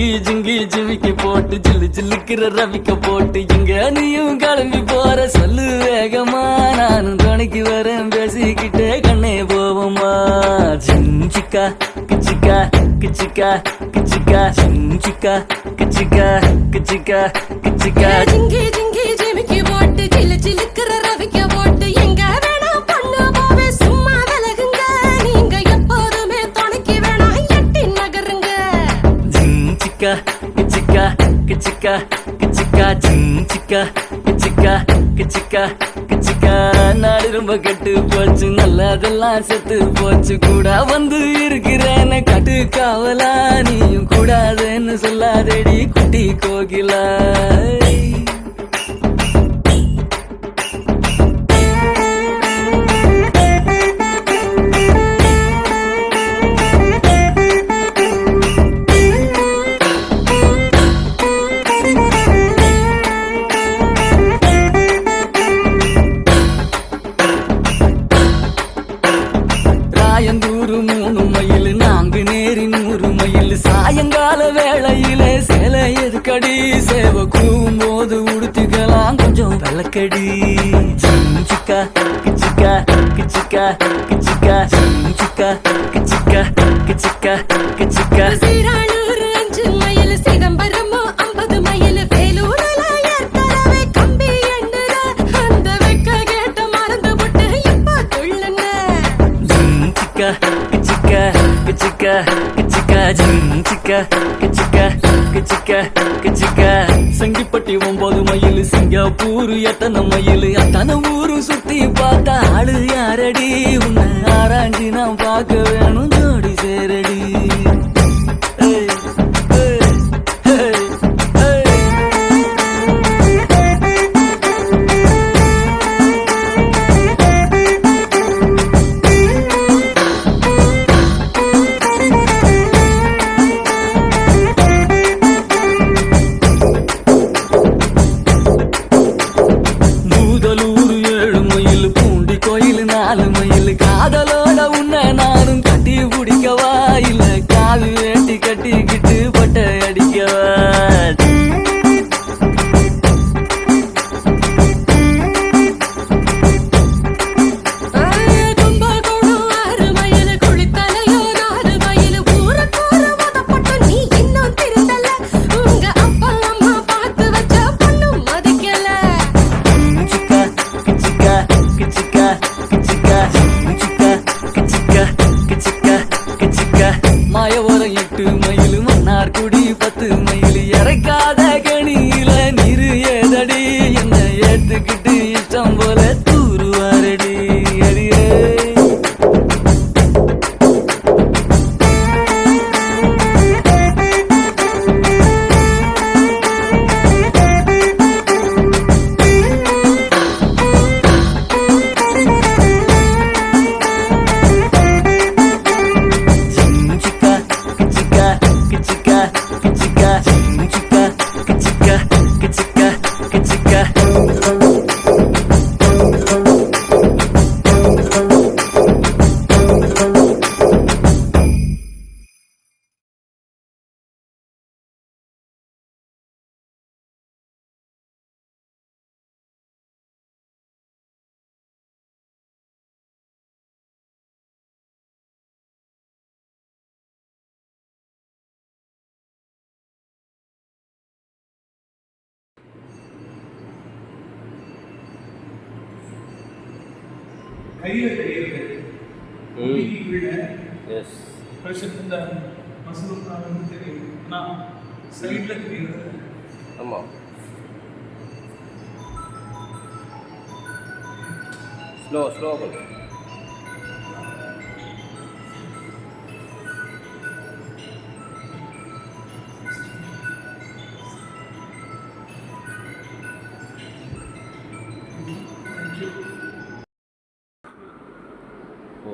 ஜிங்கி ஜிங்கி ஜிமிக்கி போட்டு ஜில்லு ஜில்லுக்கிற ரவிக்க போட்டு இங்க நீயும் கிளம்பி போற சொல்லு வேகமா நானும் துணைக்கு வரேன் பேசிக்கிட்டே கண்ணே போவோமா ஜிஞ்சிக்கா கிச்சிக்கா கிச்சிக்கா கிச்சிக்கா ஜிஞ்சிக்கா கிச்சிக்கா கிச்சிக்கா கிச்சிக்கா ஜிங்கி ஜிங்கி ஜிமிக்கி போட்டு ஜில்லு ஜில்லுக்கிற ரவிக்க போட்டு எங்க வேணா பண்ணு போவே சும்மா விலகுங்க நீங்க எப்போதுமே துணைக்கு வேணா எட்டி நகருங்க ஜிஞ்சிக்கா கிச்சிக்கா கிச்சிக்கா கிச்சிக்கா ஜிஞ்சிக்கா கிச்சிக்கா கிச்சிக்கா கிச்சிக்கா நாடு ரொம்ப கெட்டு போச்சு நல்லதெல்லாம் செத்து போச்சு கூட வந்து இருக்கிறேன்னு கட்டு காவலா நீயும் கூடாதுன்னு சொல்லாதேடி குட்டி கோகிலா சாயந்தூரு 3 மைல் நான்கு நேரி 100 மைல் சாயங்கால வேளையிலே சேலை எதுக்கடி சேவ கூவும் போது உடுத்திக்கலாம் கொஞ்சம் விளக்கடி ஜிஞ்சிக்கா கிச்சிக்கா கிச்சிக்கா கிச்சிக்கா ஜிஞ்சிக்கா கிச்சிக்கா கிச்சிக்கா கிச்சிக்கா சீரானூர் 5 மைல் சிதம்பரம் 50 மைல் வேலூர்ல ஏற்கனவே கம்பி எண்ணுற அந்த வெக்க கேட்ட மறந்து விட்டு இப்ப துள்ளுங்க கிச்சிக்கா கிச்சிக்கா கிச்சிக்கா ஜிஞ்சிக்கா கிச்சிக்கா கிச்சிக்கா கிச்சிக்கா சங்கிப்பட்டி 9 மைல் சிங்கப்பூர் எத்தனை மைல் அத்தனை ஊரு சுத்தி பார்த்தா ஆளு யாரடி உன்னை ஆராய்ச்சி நான் பார்க்க வேணும் ஜோடி சேரடி ஏய், ஏய், ஏய், ஏய். பூதலூர் 7 மைல் பூண்டி கோயில் 4 மைல் காதலோட உன்னை நானும் கட்டி பிடிக்கவா இல்ல காது வேட்டி கட்டிக்கிட்டு பட்டை அடிக்கவா கும்பகோணம் 6 மைல் குளித்தலையோ 4 மைல் ஊருக்கூற உதப்பட்டு நீ இன்னும் திருந்தல உங்க அப்பா அம்மா பார்த்து வச்ச பொண்ணு மதிக்கல கிச்சிக்கா கிச்சிக்கா கிச்சிக்கா கிச்சிக்கா கிச்சிக்கா கிச்சிக்கா கிச்சிக்கா கிச்சிக்கா மாயவரம் 8 மைல் மன்னார்குடி 10 மைல் இறக்காத கணியில நீரு ஏதடி என்ன ஏத்துக்கிட்டு இஷ்டம் போல தூருவாரடி அடியே ஜிஞ்சிக்கா கிச்சிக்கா கிச்சிக்கா கிச்சிக்கா ஜிஞ்சிக்கா கிச்சிக்கா கிச்சிக்கா கிச்சிக்கா கையில் தெரியுது எஸ் ப்ரெஷர் இந்த மசில் வந்து தெரியும் ஆனால் சைடில் தெரியுது ஆமாம் ஸ்லோ ஸ்லோ ஓ